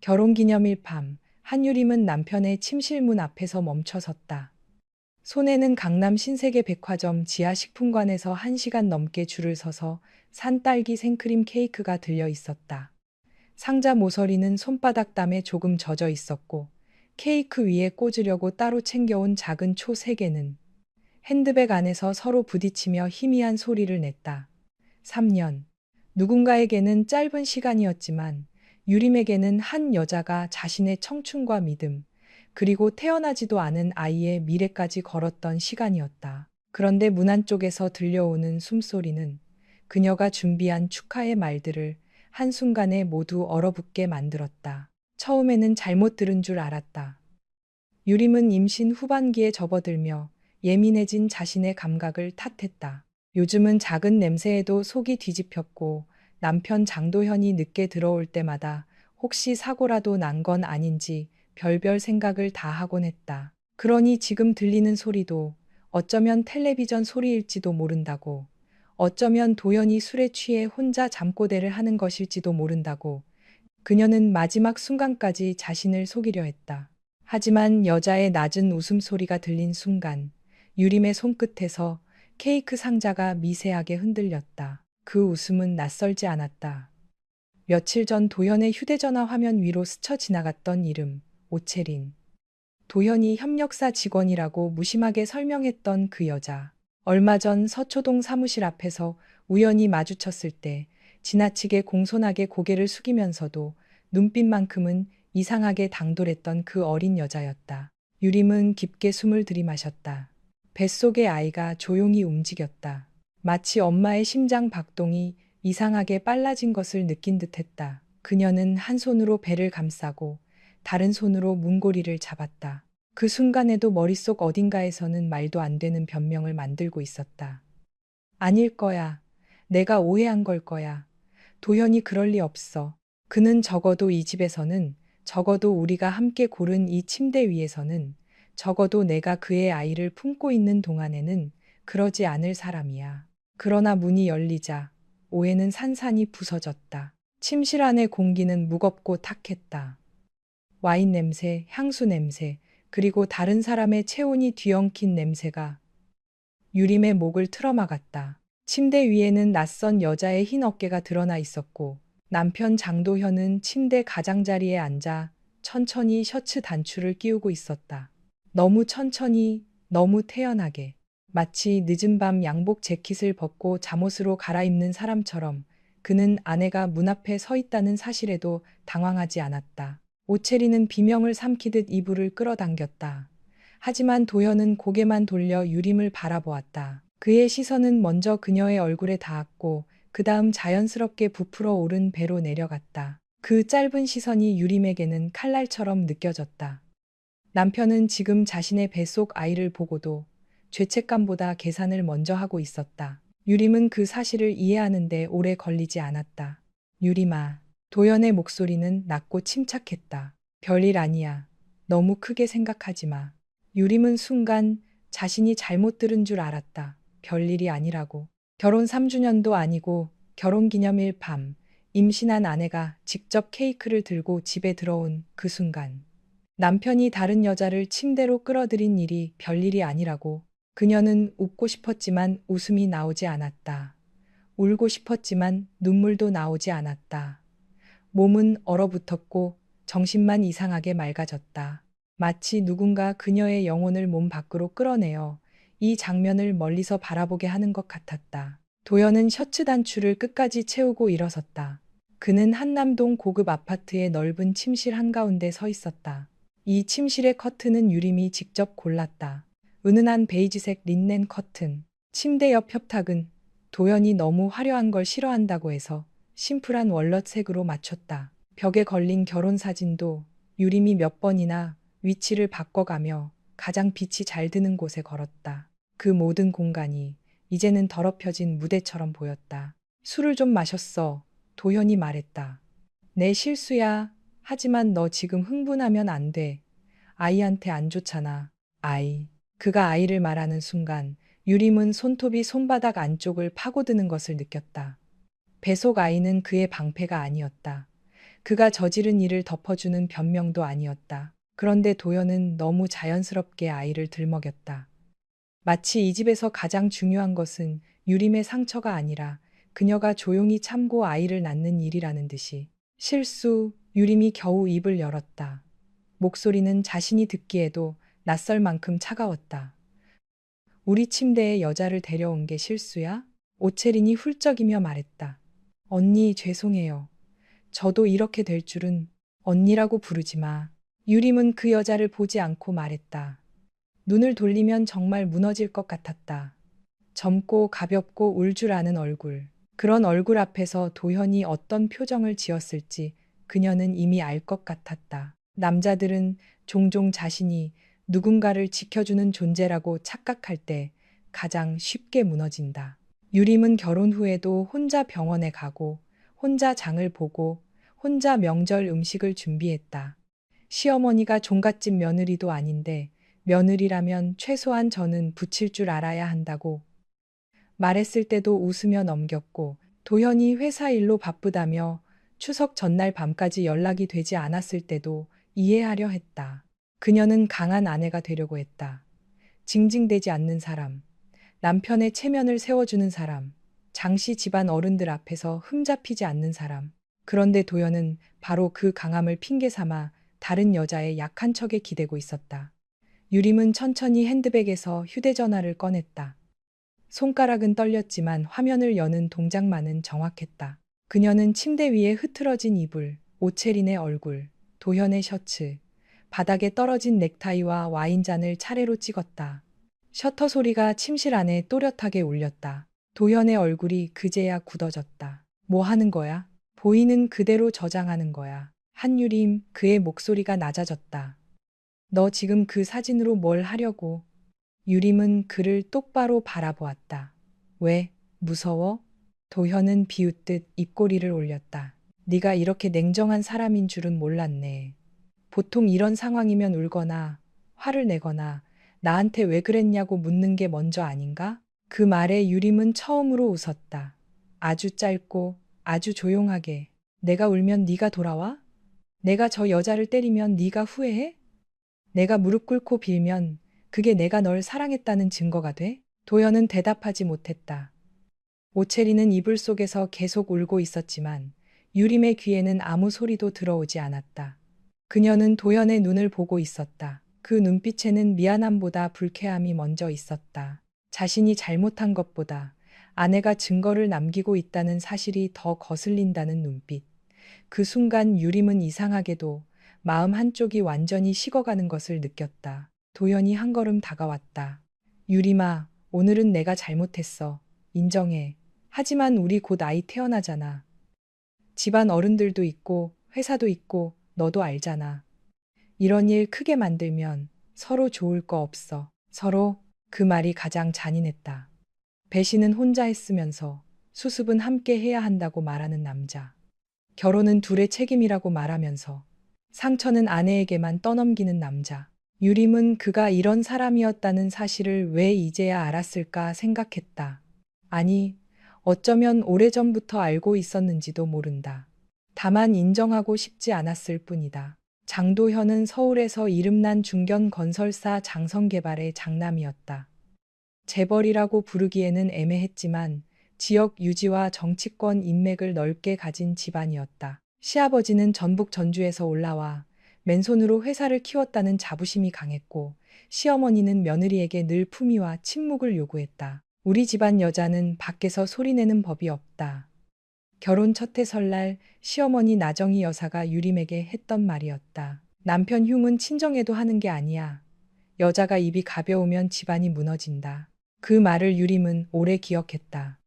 결혼기념일 밤, 한유림은 남편의 침실 문 앞에서 멈춰 섰다. 손에는 강남 신세계 백화점 지하 식품관에서 1시간 넘게 줄을 서서 산 딸기 생크림 케이크가 들려 있었다. 상자 모서리는 손바닥 땀에 조금 젖어 있었고 케이크 위에 꽂으려고 따로 챙겨온 작은 초 3개는 핸드백 안에서 서로 부딪히며 희미한 소리를 냈다. 3년. 누군가에게는 짧은 시간이었지만 유림에게는 한 여자가 자신의 청춘과 믿음, 그리고 태어나지도 않은 아이의 미래까지 걸었던 시간이었다. 그런데 문 안쪽에서 들려오는 숨소리는 그녀가 준비한 축하의 말들을 한순간에 모두 얼어붙게 만들었다. 처음에는 잘못 들은 줄 알았다. 유림은 임신 후반기에 접어들며 예민해진 자신의 감각을 탓했다. 요즘은 작은 냄새에도 속이 뒤집혔고 남편 장도현이 늦게 들어올 때마다 혹시 사고라도 난 건 아닌지 별별 생각을 다 하곤 했다. 그러니 지금 들리는 소리도 어쩌면 텔레비전 소리일지도 모른다고, 어쩌면 도연이 술에 취해 혼자 잠꼬대를 하는 것일지도 모른다고 그녀는 마지막 순간까지 자신을 속이려 했다. 하지만 여자의 낮은 웃음소리가 들린 순간 유림의 손끝에서 케이크 상자가 미세하게 흔들렸다. 그 웃음은 낯설지 않았다. 며칠 전 도현의 휴대전화 화면 위로 스쳐 지나갔던 이름, 오채린. 도현이 협력사 직원이라고 무심하게 설명했던 그 여자. 얼마 전 서초동 사무실 앞에서 우연히 마주쳤을 때 지나치게 공손하게 고개를 숙이면서도 눈빛만큼은 이상하게 당돌했던 그 어린 여자였다. 유림은 깊게 숨을 들이마셨다. 뱃속의 아이가 조용히 움직였다. 마치 엄마의 심장 박동이 이상하게 빨라진 것을 느낀 듯했다. 그녀는 한 손으로 배를 감싸고 다른 손으로 문고리를 잡았다. 그 순간에도 머릿속 어딘가에서는 말도 안 되는 변명을 만들고 있었다. 아닐 거야. 내가 오해한 걸 거야. 도현이 그럴 리 없어. 그는 적어도 이 집에서는, 적어도 우리가 함께 고른 이 침대 위에서는, 적어도 내가 그의 아이를 품고 있는 동안에는 그러지 않을 사람이야. 그러나 문이 열리자 오해는 산산이 부서졌다. 침실 안의 공기는 무겁고 탁했다. 와인 냄새, 향수 냄새, 그리고 다른 사람의 체온이 뒤엉킨 냄새가 유림의 목을 틀어막았다. 침대 위에는 낯선 여자의 흰 어깨가 드러나 있었고 남편 장도현은 침대 가장자리에 앉아 천천히 셔츠 단추를 끼우고 있었다. 너무 천천히, 너무 태연하게. 마치 늦은 밤 양복 재킷을 벗고 잠옷으로 갈아입는 사람처럼 그는 아내가 문 앞에 서 있다는 사실에도 당황하지 않았다. 오체리는 비명을 삼키듯 이불을 끌어당겼다. 하지만 도현은 고개만 돌려 유림을 바라보았다. 그의 시선은 먼저 그녀의 얼굴에 닿았고 그 다음 자연스럽게 부풀어 오른 배로 내려갔다. 그 짧은 시선이 유림에게는 칼날처럼 느껴졌다. 남편은 지금 자신의 뱃속 아이를 보고도 죄책감보다 계산을 먼저 하고 있었다. 유림은 그 사실을 이해하는데 오래 걸리지 않았다. 유림아, 도연의 목소리는 낮고 침착했다. 별일 아니야. 너무 크게 생각하지 마. 유림은 순간 자신이 잘못 들은 줄 알았다. 별일이 아니라고. 결혼 3주년도 아니고 결혼기념일 밤, 임신한 아내가 직접 케이크를 들고 집에 들어온 그 순간. 남편이 다른 여자를 침대로 끌어들인 일이 별일이 아니라고. 그녀는 웃고 싶었지만 웃음이 나오지 않았다. 울고 싶었지만 눈물도 나오지 않았다. 몸은 얼어붙었고 정신만 이상하게 맑아졌다. 마치 누군가 그녀의 영혼을 몸 밖으로 끌어내어 이 장면을 멀리서 바라보게 하는 것 같았다. 도연은 셔츠 단추를 끝까지 채우고 일어섰다. 그는 한남동 고급 아파트의 넓은 침실 한가운데 서 있었다. 이 침실의 커튼은 유림이 직접 골랐다. 은은한 베이지색 린넨 커튼. 침대 옆 협탁은 도연이 너무 화려한 걸 싫어한다고 해서 심플한 월넛색으로 맞췄다. 벽에 걸린 결혼 사진도 유림이 몇 번이나 위치를 바꿔가며 가장 빛이 잘 드는 곳에 걸었다. 그 모든 공간이 이제는 더럽혀진 무대처럼 보였다. 술을 좀 마셨어. 도현이 말했다. 내 실수야. 하지만 너 지금 흥분하면 안 돼. 아이한테 안 좋잖아. 아이. 그가 아이를 말하는 순간 유림은 손톱이 손바닥 안쪽을 파고드는 것을 느꼈다. 뱃속 아이는 그의 방패가 아니었다. 그가 저지른 일을 덮어주는 변명도 아니었다. 그런데 도연은 너무 자연스럽게 아이를 들먹였다. 마치 이 집에서 가장 중요한 것은 유림의 상처가 아니라 그녀가 조용히 참고 아이를 낳는 일이라는 듯이. 실수, 유림이 겨우 입을 열었다. 목소리는 자신이 듣기에도 낯설 만큼 차가웠다. 우리 침대에 여자를 데려온 게 실수야? 오채린이 훌쩍이며 말했다. 언니, 죄송해요. 저도 이렇게 될 줄은. 언니라고 부르지 마. 유림은 그 여자를 보지 않고 말했다. 눈을 돌리면 정말 무너질 것 같았다. 젊고 가볍고 울 줄 아는 얼굴. 그런 얼굴 앞에서 도현이 어떤 표정을 지었을지 그녀는 이미 알 것 같았다. 남자들은 종종 자신이 누군가를 지켜주는 존재라고 착각할 때 가장 쉽게 무너진다. 유림은 결혼 후에도 혼자 병원에 가고, 혼자 장을 보고, 혼자 명절 음식을 준비했다. 시어머니가 종갓집 며느리도 아닌데 며느리라면 최소한 저는 붙일 줄 알아야 한다고 말했을 때도 웃으며 넘겼고, 도현이 회사 일로 바쁘다며 추석 전날 밤까지 연락이 되지 않았을 때도 이해하려 했다. 그녀는 강한 아내가 되려고 했다. 징징대지 않는 사람, 남편의 체면을 세워주는 사람, 장씨 집안 어른들 앞에서 흠잡히지 않는 사람. 그런데 도연은 바로 그 강함을 핑계 삼아 다른 여자의 약한 척에 기대고 있었다. 유림은 천천히 핸드백에서 휴대전화를 꺼냈다. 손가락은 떨렸지만 화면을 여는 동작만은 정확했다. 그녀는 침대 위에 흐트러진 이불, 오채린의 얼굴, 도현의 셔츠, 바닥에 떨어진 넥타이와 와인잔을 차례로 찍었다. 셔터 소리가 침실 안에 또렷하게 울렸다. 도현의 얼굴이 그제야 굳어졌다. 뭐 하는 거야? 보이는 그대로 저장하는 거야. 한유림, 그의 목소리가 낮아졌다. 너 지금 그 사진으로 뭘 하려고? 유림은 그를 똑바로 바라보았다. 왜? 무서워? 도현은 비웃듯 입꼬리를 올렸다. 네가 이렇게 냉정한 사람인 줄은 몰랐네. 보통 이런 상황이면 울거나 화를 내거나 나한테 왜 그랬냐고 묻는 게 먼저 아닌가? 그 말에 유림은 처음으로 웃었다. 아주 짧고 아주 조용하게. 내가 울면 네가 돌아와? 내가 저 여자를 때리면 네가 후회해? 내가 무릎 꿇고 빌면 그게 내가 널 사랑했다는 증거가 돼? 도연은 대답하지 못했다. 오체리는 이불 속에서 계속 울고 있었지만 유림의 귀에는 아무 소리도 들어오지 않았다. 그녀는 도연의 눈을 보고 있었다. 그 눈빛에는 미안함보다 불쾌함이 먼저 있었다. 자신이 잘못한 것보다 아내가 증거를 남기고 있다는 사실이 더 거슬린다는 눈빛. 그 순간 유림은 이상하게도 마음 한쪽이 완전히 식어가는 것을 느꼈다. 도연이 한 걸음 다가왔다. 유림아, 오늘은 내가 잘못했어. 인정해. 하지만 우리 곧 아이 태어나잖아. 집안 어른들도 있고 회사도 있고 너도 알잖아. 이런 일 크게 만들면 서로 좋을 거 없어. 서로. 그 말이 가장 잔인했다. 배신은 혼자 했으면서 수습은 함께 해야 한다고 말하는 남자. 결혼은 둘의 책임이라고 말하면서 상처는 아내에게만 떠넘기는 남자. 유림은 그가 이런 사람이었다는 사실을 왜 이제야 알았을까 생각했다. 아니, 어쩌면 오래전부터 알고 있었는지도 모른다. 다만 인정하고 싶지 않았을 뿐이다. 장도현은 서울에서 이름난 중견 건설사 장성개발의 장남이었다. 재벌이라고 부르기에는 애매했지만 지역 유지와 정치권 인맥을 넓게 가진 집안이었다. 시아버지는 전북 전주에서 올라와 맨손으로 회사를 키웠다는 자부심이 강했고 시어머니는 며느리에게 늘 품위와 침묵을 요구했다. 우리 집안 여자는 밖에서 소리내는 법이 없다. 결혼 첫해 설날 시어머니 나정희 여사가 유림에게 했던 말이었다. 남편 흉은 친정에도 하는 게 아니야. 여자가 입이 가벼우면 집안이 무너진다. 그 말을 유림은 오래 기억했다.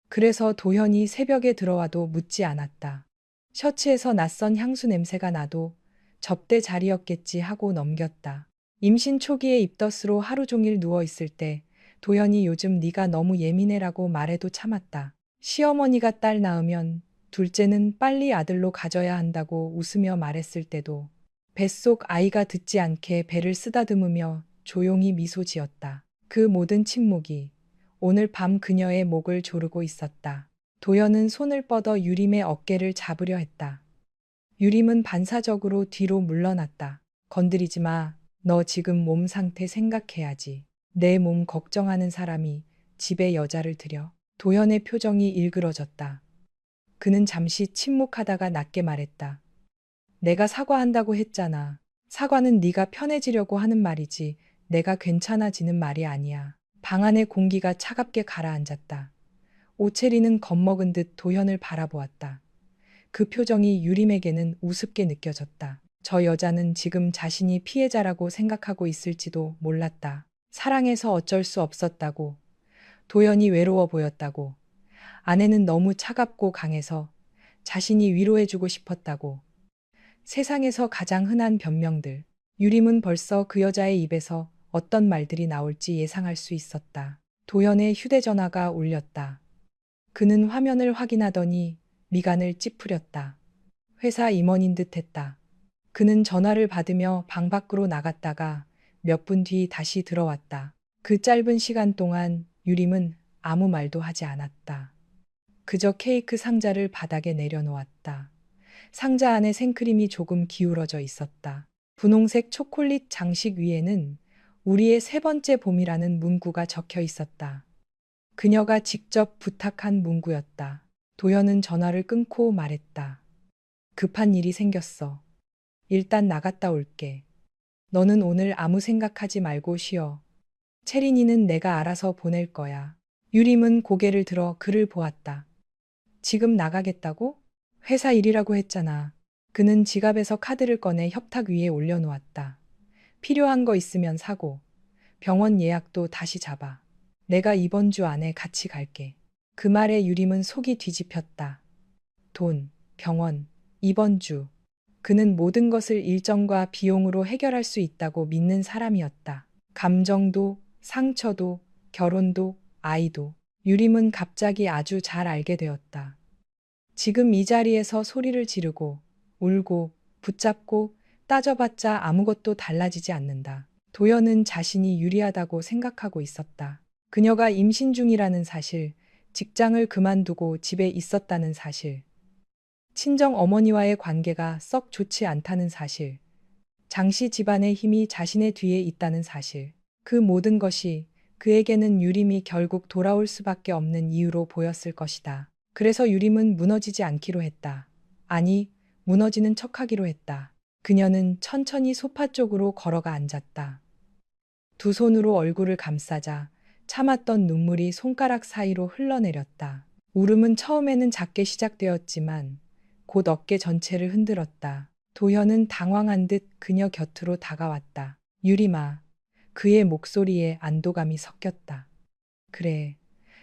그래서 도현이 새벽에 들어와도 묻지 않았다. 셔츠에서 낯선 향수 냄새가 나도 접대 자리였겠지 하고 넘겼다. 임신 초기에 입덧으로 하루 종일 누워있을 때 도현이 요즘 네가 너무 예민해라고 말해도 참았다. 시어머니가 딸 낳으면 둘째는 빨리 아들로 가져야 한다고 웃으며 말했을 때도 뱃속 아이가 듣지 않게 배를 쓰다듬으며 조용히 미소 지었다. 그 모든 침묵이 오늘 밤 그녀의 목을 조르고 있었다. 도연은 손을 뻗어 유림의 어깨를 잡으려 했다. 유림은 반사적으로 뒤로 물러났다. 건드리지 마. 너 지금 몸 상태 생각해야지. 내 몸 걱정하는 사람이 집에 여자를 들여. 도현의 표정이 일그러졌다. 그는 잠시 침묵하다가 낮게 말했다. 내가 사과한다고 했잖아. 사과는 네가 편해지려고 하는 말이지 내가 괜찮아지는 말이 아니야. 방 안의 공기가 차갑게 가라앉았다. 오체리는 겁먹은 듯 도현을 바라보았다. 그 표정이 유림에게는 우습게 느껴졌다. 저 여자는 지금 자신이 피해자라고 생각하고 있을지도 몰랐다. 사랑해서 어쩔 수 없었다고. 도현이 외로워 보였다고. 아내는 너무 차갑고 강해서 자신이 위로해주고 싶었다고. 세상에서 가장 흔한 변명들. 유림은 벌써 그 여자의 입에서 어떤 말들이 나올지 예상할 수 있었다. 도현의 휴대전화가 울렸다. 그는 화면을 확인하더니 미간을 찌푸렸다. 회사 임원인 듯 했다. 그는 전화를 받으며 방 밖으로 나갔다가 몇 분 뒤 다시 들어왔다. 그 짧은 시간 동안 유림은 아무 말도 하지 않았다. 그저 케이크 상자를 바닥에 내려놓았다. 상자 안에 생크림이 조금 기울어져 있었다. 분홍색 초콜릿 장식 위에는 우리의 세 번째 봄이라는 문구가 적혀 있었다. 그녀가 직접 부탁한 문구였다. 도현은 전화를 끊고 말했다. 급한 일이 생겼어. 일단 나갔다 올게. 너는 오늘 아무 생각하지 말고 쉬어. 체린이는 내가 알아서 보낼 거야. 유림은 고개를 들어 그를 보았다. 지금 나가겠다고? 회사 일이라고 했잖아. 그는 지갑에서 카드를 꺼내 협탁 위에 올려놓았다. 필요한 거 있으면 사고, 병원 예약도 다시 잡아. 내가 이번 주 안에 같이 갈게. 그 말에 유림은 속이 뒤집혔다. 돈, 병원, 이번 주. 그는 모든 것을 일정과 비용으로 해결할 수 있다고 믿는 사람이었다. 감정도, 상처도, 결혼도, 아이도. 유림은 갑자기 아주 잘 알게 되었다. 지금 이 자리에서 소리를 지르고, 울고, 붙잡고, 따져봤자 아무것도 달라지지 않는다. 도연은 자신이 유리하다고 생각하고 있었다. 그녀가 임신 중이라는 사실, 직장을 그만두고 집에 있었다는 사실, 친정 어머니와의 관계가 썩 좋지 않다는 사실, 장씨 집안의 힘이 자신의 뒤에 있다는 사실, 그 모든 것이 그에게는 유림이 결국 돌아올 수밖에 없는 이유로 보였을 것이다. 그래서 유림은 무너지지 않기로 했다. 아니, 무너지는 척하기로 했다. 그녀는 천천히 소파 쪽으로 걸어가 앉았다. 두 손으로 얼굴을 감싸자 참았던 눈물이 손가락 사이로 흘러내렸다. 울음은 처음에는 작게 시작되었지만 곧 어깨 전체를 흔들었다. 도현은 당황한 듯 그녀 곁으로 다가왔다. 유림아. 그의 목소리에 안도감이 섞였다. 그래.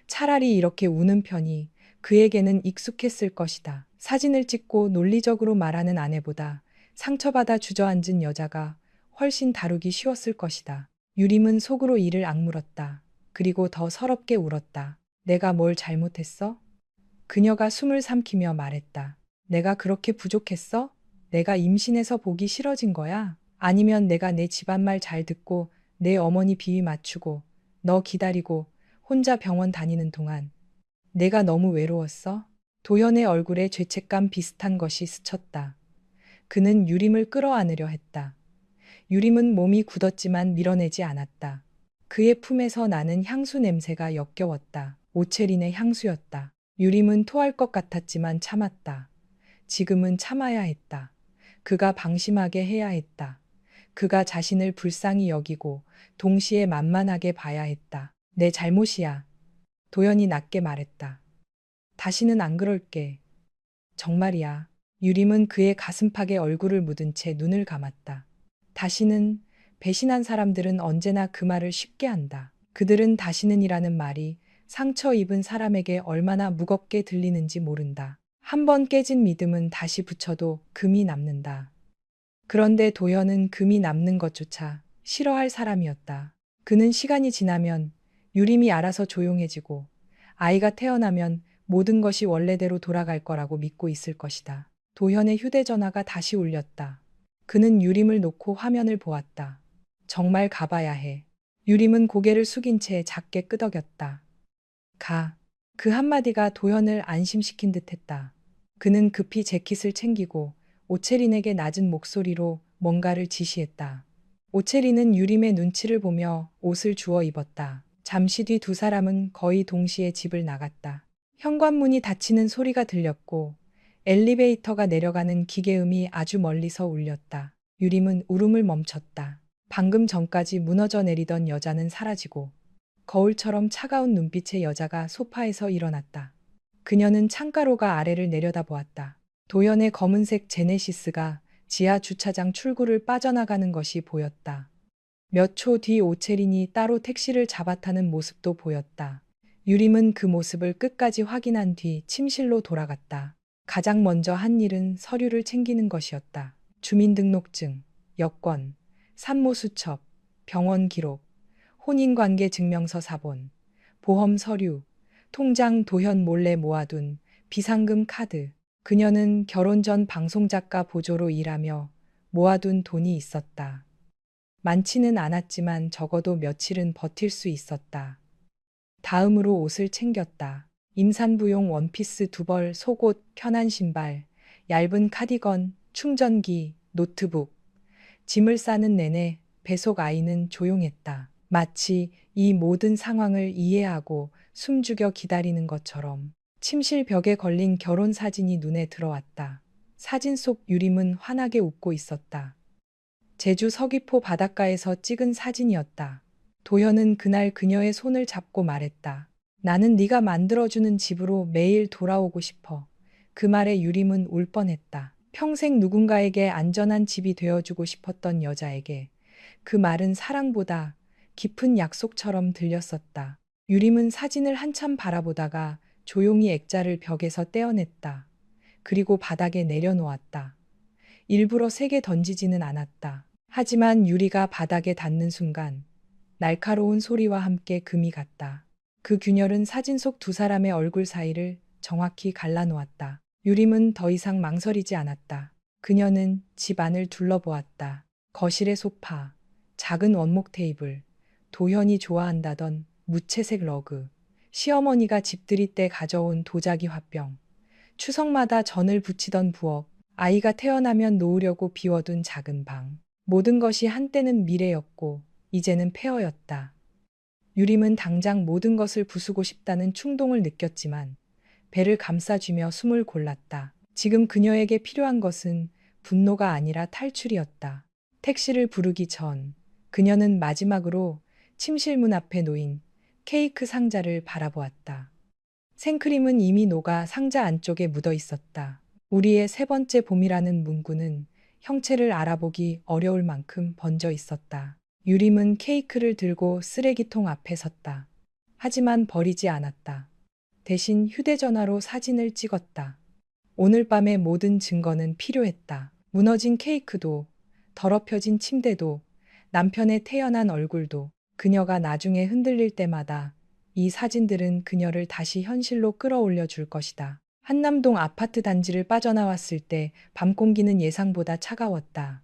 차라리 이렇게 우는 편이 그에게는 익숙했을 것이다. 사진을 찍고 논리적으로 말하는 아내보다 상처받아 주저앉은 여자가 훨씬 다루기 쉬웠을 것이다. 유림은 속으로 이를 악물었다. 그리고 더 서럽게 울었다. 내가 뭘 잘못했어? 그녀가 숨을 삼키며 말했다. 내가 그렇게 부족했어? 내가 임신해서 보기 싫어진 거야? 아니면 내가 내 집안 말 잘 듣고 내 어머니 비위 맞추고 너 기다리고 혼자 병원 다니는 동안 내가 너무 외로웠어? 도현의 얼굴에 죄책감 비슷한 것이 스쳤다. 그는 유림을 끌어안으려 했다. 유림은 몸이 굳었지만 밀어내지 않았다. 그의 품에서 나는 향수 냄새가 역겨웠다. 오체린의 향수였다. 유림은 토할 것 같았지만 참았다. 지금은 참아야 했다. 그가 방심하게 해야 했다. 그가 자신을 불쌍히 여기고 동시에 만만하게 봐야 했다. 내 잘못이야. 도연이 낮게 말했다. 다시는 안 그럴게. 정말이야. 유림은 그의 가슴팍에 얼굴을 묻은 채 눈을 감았다. 다시는 배신한 사람들은 언제나 그 말을 쉽게 한다. 그들은 다시는이라는 말이 상처 입은 사람에게 얼마나 무겁게 들리는지 모른다. 한 번 깨진 믿음은 다시 붙여도 금이 남는다. 그런데 도현은 금이 남는 것조차 싫어할 사람이었다. 그는 시간이 지나면 유림이 알아서 조용해지고 아이가 태어나면 모든 것이 원래대로 돌아갈 거라고 믿고 있을 것이다. 도현의 휴대전화가 다시 울렸다. 그는 유림을 놓고 화면을 보았다. 정말 가봐야 해. 유림은 고개를 숙인 채 작게 끄덕였다. 가. 그 한마디가 도현을 안심시킨 듯 했다. 그는 급히 재킷을 챙기고 오채린에게 낮은 목소리로 뭔가를 지시했다. 오채린은 유림의 눈치를 보며 옷을 주워 입었다. 잠시 뒤 두 사람은 거의 동시에 집을 나갔다. 현관문이 닫히는 소리가 들렸고 엘리베이터가 내려가는 기계음이 아주 멀리서 울렸다. 유림은 울음을 멈췄다. 방금 전까지 무너져 내리던 여자는 사라지고 거울처럼 차가운 눈빛의 여자가 소파에서 일어났다. 그녀는 창가로가 아래를 내려다보았다. 도연의 검은색 제네시스가 지하 주차장 출구를 빠져나가는 것이 보였다. 몇 초 뒤 오채린이 따로 택시를 잡아타는 모습도 보였다. 유림은 그 모습을 끝까지 확인한 뒤 침실로 돌아갔다. 가장 먼저 한 일은 서류를 챙기는 것이었다. 주민등록증, 여권, 산모수첩, 병원 기록, 혼인관계 증명서 사본, 보험 서류, 통장 도현 몰래 모아둔 비상금 카드. 그녀는 결혼 전 방송작가 보조로 일하며 모아둔 돈이 있었다. 많지는 않았지만 적어도 며칠은 버틸 수 있었다. 다음으로 옷을 챙겼다. 임산부용 원피스 2벌, 속옷, 편한 신발, 얇은 카디건, 충전기, 노트북. 짐을 싸는 내내 뱃속 아이는 조용했다. 마치 이 모든 상황을 이해하고 숨죽여 기다리는 것처럼. 침실 벽에 걸린 결혼 사진이 눈에 들어왔다. 사진 속 유림은 환하게 웃고 있었다. 제주 서귀포 바닷가에서 찍은 사진이었다. 도현은 그날 그녀의 손을 잡고 말했다. 나는 네가 만들어주는 집으로 매일 돌아오고 싶어. 그 말에 유림은 울 뻔했다. 평생 누군가에게 안전한 집이 되어주고 싶었던 여자에게 그 말은 사랑보다 깊은 약속처럼 들렸었다. 유림은 사진을 한참 바라보다가 조용히 액자를 벽에서 떼어냈다. 그리고 바닥에 내려놓았다. 일부러 세게 던지지는 않았다. 하지만 유리가 바닥에 닿는 순간 날카로운 소리와 함께 금이 갔다. 그 균열은 사진 속 두 사람의 얼굴 사이를 정확히 갈라놓았다. 유림은 더 이상 망설이지 않았다. 그녀는 집 안을 둘러보았다. 거실의 소파, 작은 원목 테이블, 도현이 좋아한다던 무채색 러그, 시어머니가 집들이 때 가져온 도자기 화병, 추석마다 전을 부치던 부엌, 아이가 태어나면 놓으려고 비워둔 작은 방. 모든 것이 한때는 미래였고 이제는 폐허였다. 유림은 당장 모든 것을 부수고 싶다는 충동을 느꼈지만 배를 감싸쥐며 숨을 골랐다. 지금 그녀에게 필요한 것은 분노가 아니라 탈출이었다. 택시를 부르기 전 그녀는 마지막으로 침실 문 앞에 놓인 케이크 상자를 바라보았다. 생크림은 이미 녹아 상자 안쪽에 묻어 있었다. 우리의 세 번째 봄이라는 문구는 형체를 알아보기 어려울 만큼 번져 있었다. 유림은 케이크를 들고 쓰레기통 앞에 섰다. 하지만 버리지 않았다. 대신 휴대전화로 사진을 찍었다. 오늘 밤의 모든 증거는 필요했다. 무너진 케이크도, 더럽혀진 침대도, 남편의 태연한 얼굴도. 그녀가 나중에 흔들릴 때마다 이 사진들은 그녀를 다시 현실로 끌어올려 줄 것이다. 한남동 아파트 단지를 빠져나왔을 때 밤 공기는 예상보다 차가웠다.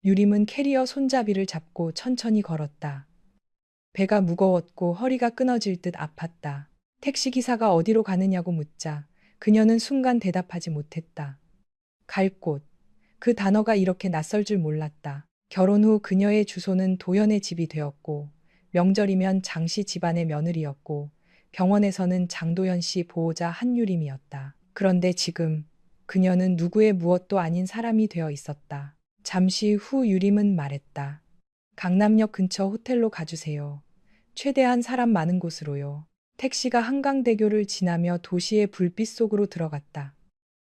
유림은 캐리어 손잡이를 잡고 천천히 걸었다. 배가 무거웠고 허리가 끊어질 듯 아팠다. 택시기사가 어디로 가느냐고 묻자 그녀는 순간 대답하지 못했다. 갈 곳. 그 단어가 이렇게 낯설 줄 몰랐다. 결혼 후 그녀의 주소는 도연의 집이 되었고 명절이면 장씨 집안의 며느리였고 병원에서는 장도연 씨 보호자 한유림이었다. 그런데 지금 그녀는 누구의 무엇도 아닌 사람이 되어 있었다. 잠시 후 유림은 말했다. 강남역 근처 호텔로 가주세요. 최대한 사람 많은 곳으로요. 택시가 한강대교를 지나며 도시의 불빛 속으로 들어갔다.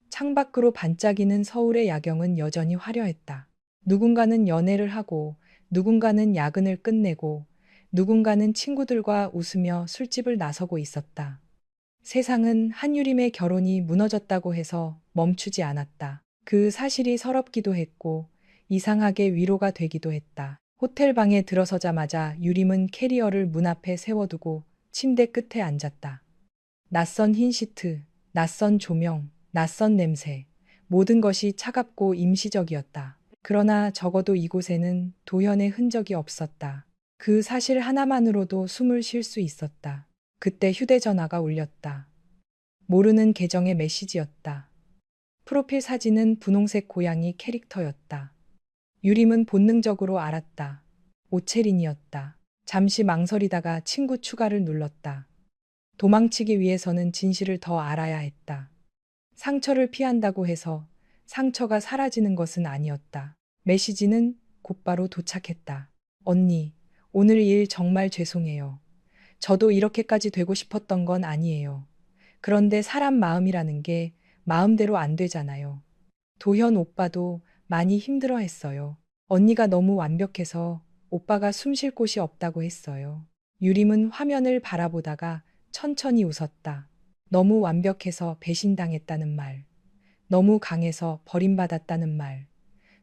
창밖으로 반짝이는 서울의 야경은 여전히 화려했다. 누군가는 연애를 하고 누군가는 야근을 끝내고 누군가는 친구들과 웃으며 술집을 나서고 있었다. 세상은 한유림의 결혼이 무너졌다고 해서 멈추지 않았다. 그 사실이 서럽기도 했고 이상하게 위로가 되기도 했다. 호텔 방에 들어서자마자 유림은 캐리어를 문 앞에 세워두고 침대 끝에 앉았다. 낯선 흰 시트, 낯선 조명, 낯선 냄새. 모든 것이 차갑고 임시적이었다. 그러나 적어도 이곳에는 도현의 흔적이 없었다. 그 사실 하나만으로도 숨을 쉴 수 있었다. 그때 휴대전화가 울렸다. 모르는 계정의 메시지였다. 프로필 사진은 분홍색 고양이 캐릭터였다. 유림은 본능적으로 알았다. 오채린이었다. 잠시 망설이다가 친구 추가를 눌렀다. 도망치기 위해서는 진실을 더 알아야 했다. 상처를 피한다고 해서 상처가 사라지는 것은 아니었다. 메시지는 곧바로 도착했다. 언니, 오늘 일 정말 죄송해요. 저도 이렇게까지 되고 싶었던 건 아니에요. 그런데 사람 마음이라는 게 마음대로 안 되잖아요. 도현 오빠도 많이 힘들어 했어요. 언니가 너무 완벽해서 오빠가 숨쉴 곳이 없다고 했어요. 유림은 화면을 바라보다가 천천히 웃었다. 너무 완벽해서 배신당했다는 말. 너무 강해서 버림받았다는 말.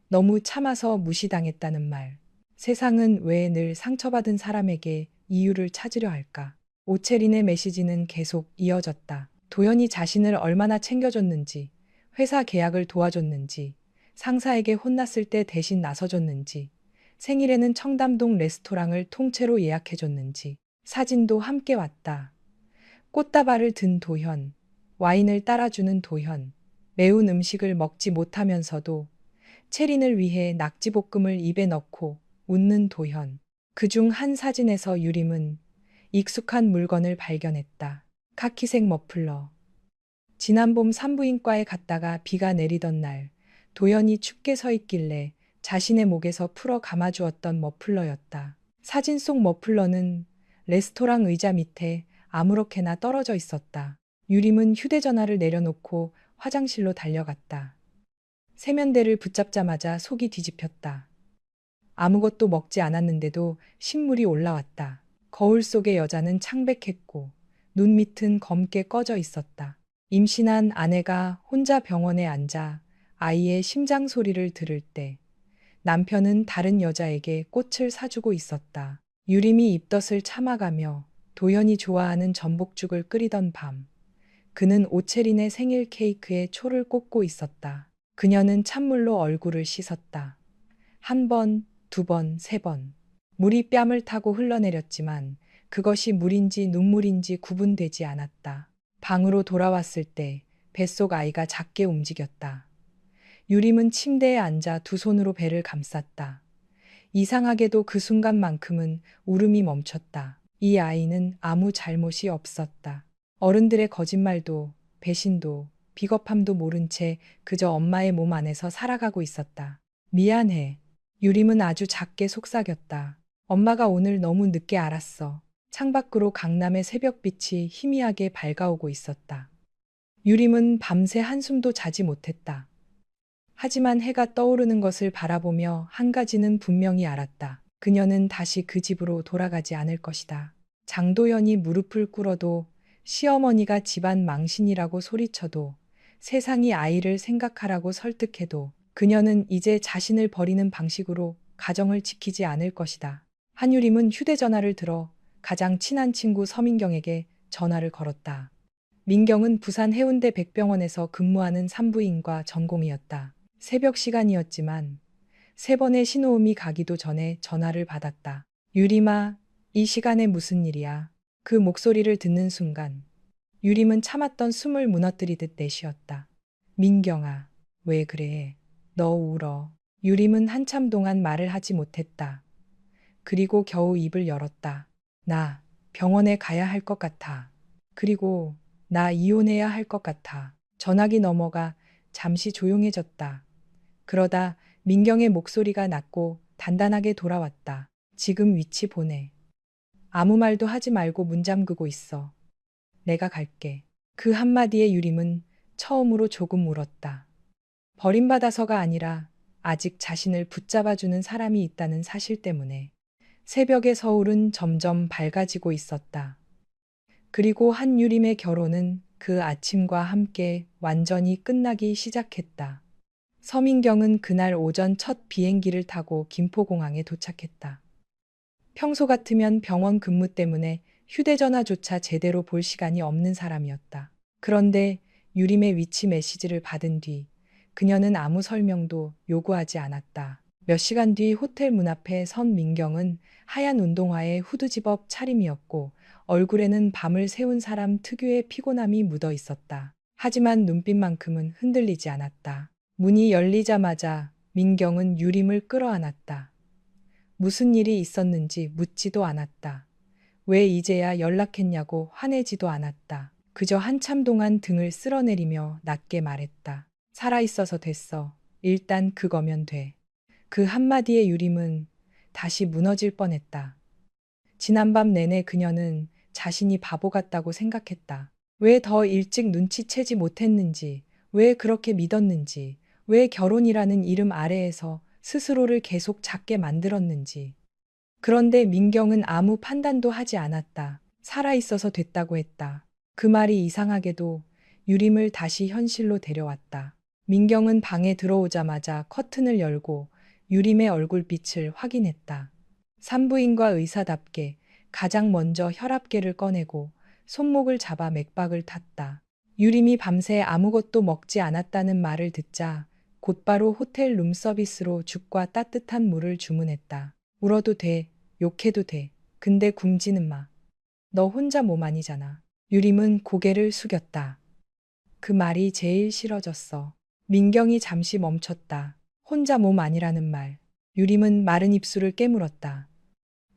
너무 참아서 무시당했다는 말. 세상은 왜 늘 상처받은 사람에게 이유를 찾으려 할까? 오채린의 메시지는 계속 이어졌다. 도현이 자신을 얼마나 챙겨줬는지, 회사 계약을 도와줬는지, 상사에게 혼났을 때 대신 나서줬는지, 생일에는 청담동 레스토랑을 통째로 예약해줬는지, 사진도 함께 왔다. 꽃다발을 든 도현, 와인을 따라주는 도현, 매운 음식을 먹지 못하면서도 채린을 위해 낙지볶음을 입에 넣고 웃는 도현. 그중 한 사진에서 유림은 익숙한 물건을 발견했다. 카키색 머플러. 지난 봄 산부인과에 갔다가 비가 내리던 날, 도현이 춥게 서 있길래 자신의 목에서 풀어 감아주었던 머플러였다. 사진 속 머플러는 레스토랑 의자 밑에 아무렇게나 떨어져 있었다. 유림은 휴대전화를 내려놓고 화장실로 달려갔다. 세면대를 붙잡자마자 속이 뒤집혔다. 아무것도 먹지 않았는데도 신물이 올라왔다. 거울 속의 여자는 창백했고 눈 밑은 검게 꺼져 있었다. 임신한 아내가 혼자 병원에 앉아 아이의 심장 소리를 들을 때 남편은 다른 여자에게 꽃을 사주고 있었다. 유림이 입덧을 참아가며 도현이 좋아하는 전복죽을 끓이던 밤, 그는 오채린의 생일 케이크에 초를 꽂고 있었다. 그녀는 찬물로 얼굴을 씻었다. 한 번, 두 번, 세 번. 물이 뺨을 타고 흘러내렸지만 그것이 물인지 눈물인지 구분되지 않았다. 방으로 돌아왔을 때 뱃속 아이가 작게 움직였다. 유림은 침대에 앉아 두 손으로 배를 감쌌다. 이상하게도 그 순간만큼은 울음이 멈췄다. 이 아이는 아무 잘못이 없었다. 어른들의 거짓말도, 배신도, 비겁함도 모른 채 그저 엄마의 몸 안에서 살아가고 있었다. 미안해. 유림은 아주 작게 속삭였다. 엄마가 오늘 너무 늦게 알았어. 창밖으로 강남의 새벽빛이 희미하게 밝아오고 있었다. 유림은 밤새 한숨도 자지 못했다. 하지만 해가 떠오르는 것을 바라보며 한 가지는 분명히 알았다. 그녀는 다시 그 집으로 돌아가지 않을 것이다. 장도연이 무릎을 꿇어도, 시어머니가 집안 망신이라고 소리쳐도, 세상이 아이를 생각하라고 설득해도 그녀는 이제 자신을 버리는 방식으로 가정을 지키지 않을 것이다. 한유림은 휴대전화를 들어 가장 친한 친구 서민경에게 전화를 걸었다. 민경은 부산 해운대 백병원에서 근무하는 산부인과 전공이었다. 새벽 시간이었지만 세 번의 신호음이 가기도 전에 전화를 받았다. 유림아, 이 시간에 무슨 일이야? 그 목소리를 듣는 순간 유림은 참았던 숨을 무너뜨리듯 내쉬었다. 민경아, 왜 그래? 너 울어. 유림은 한참 동안 말을 하지 못했다. 그리고 겨우 입을 열었다. 나 병원에 가야 할 것 같아. 그리고 나 이혼해야 할 것 같아. 전화기 넘어가 잠시 조용해졌다. 그러다 민경의 목소리가 낮고 단단하게 돌아왔다. 지금 위치 보내. 아무 말도 하지 말고 문 잠그고 있어. 내가 갈게. 그 한마디에 유림은 처음으로 조금 울었다. 버림받아서가 아니라 아직 자신을 붙잡아주는 사람이 있다는 사실 때문에. 새벽의 서울은 점점 밝아지고 있었다. 그리고 한유림의 결혼은 그 아침과 함께 완전히 끝나기 시작했다. 서민경은 그날 오전 첫 비행기를 타고 김포공항에 도착했다. 평소 같으면 병원 근무 때문에 휴대전화조차 제대로 볼 시간이 없는 사람이었다. 그런데 유림의 위치 메시지를 받은 뒤 그녀는 아무 설명도 요구하지 않았다. 몇 시간 뒤 호텔 문 앞에 선 민경은 하얀 운동화에 후드집업 차림이었고 얼굴에는 밤을 새운 사람 특유의 피곤함이 묻어 있었다. 하지만 눈빛만큼은 흔들리지 않았다. 문이 열리자마자 민경은 유림을 끌어안았다. 무슨 일이 있었는지 묻지도 않았다. 왜 이제야 연락했냐고 화내지도 않았다. 그저 한참 동안 등을 쓸어내리며 낮게 말했다. 살아있어서 됐어. 일단 그거면 돼. 그 한마디에 유림은 다시 무너질 뻔했다. 지난밤 내내 그녀는 자신이 바보 같다고 생각했다. 왜 더 일찍 눈치채지 못했는지, 왜 그렇게 믿었는지, 왜 결혼이라는 이름 아래에서 스스로를 계속 작게 만들었는지. 그런데 민경은 아무 판단도 하지 않았다. 살아있어서 됐다고 했다. 그 말이 이상하게도 유림을 다시 현실로 데려왔다. 민경은 방에 들어오자마자 커튼을 열고 유림의 얼굴빛을 확인했다. 산부인과 의사답게 가장 먼저 혈압계를 꺼내고 손목을 잡아 맥박을 탔다. 유림이 밤새 아무것도 먹지 않았다는 말을 듣자 곧바로 호텔 룸서비스로 죽과 따뜻한 물을 주문했다. 울어도 돼, 욕해도 돼. 근데 굶지는 마. 너 혼자 몸 아니잖아. 유림은 고개를 숙였다. 그 말이 제일 싫어졌어. 민경이 잠시 멈췄다. 혼자 몸 아니라는 말. 유림은 마른 입술을 깨물었다.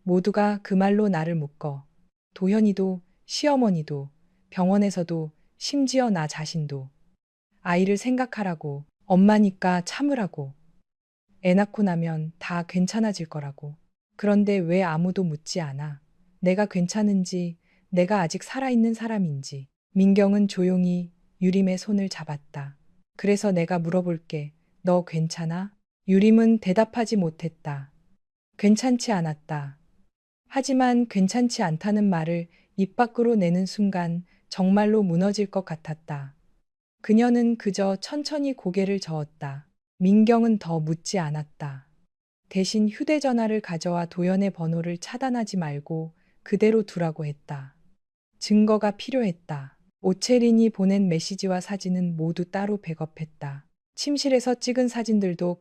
모두가 그 말로 나를 묶어. 도현이도, 시어머니도, 병원에서도, 심지어 나 자신도. 아이를 생각하라고, 엄마니까 참으라고. 애 낳고 나면 다 괜찮아질 거라고. 그런데 왜 아무도 묻지 않아? 내가 괜찮은지, 내가 아직 살아있는 사람인지. 민경은 조용히 유림의 손을 잡았다. 그래서 내가 물어볼게. 너 괜찮아? 유림은 대답하지 못했다. 괜찮지 않았다. 하지만 괜찮지 않다는 말을 입 밖으로 내는 순간 정말로 무너질 것 같았다. 그녀는 그저 천천히 고개를 저었다. 민경은 더 묻지 않았다. 대신 휴대전화를 가져와 도연의 번호를 차단하지 말고 그대로 두라고 했다. 증거가 필요했다. 오채린이 보낸 메시지와 사진은 모두 따로 백업했다. 침실에서 찍은 사진들도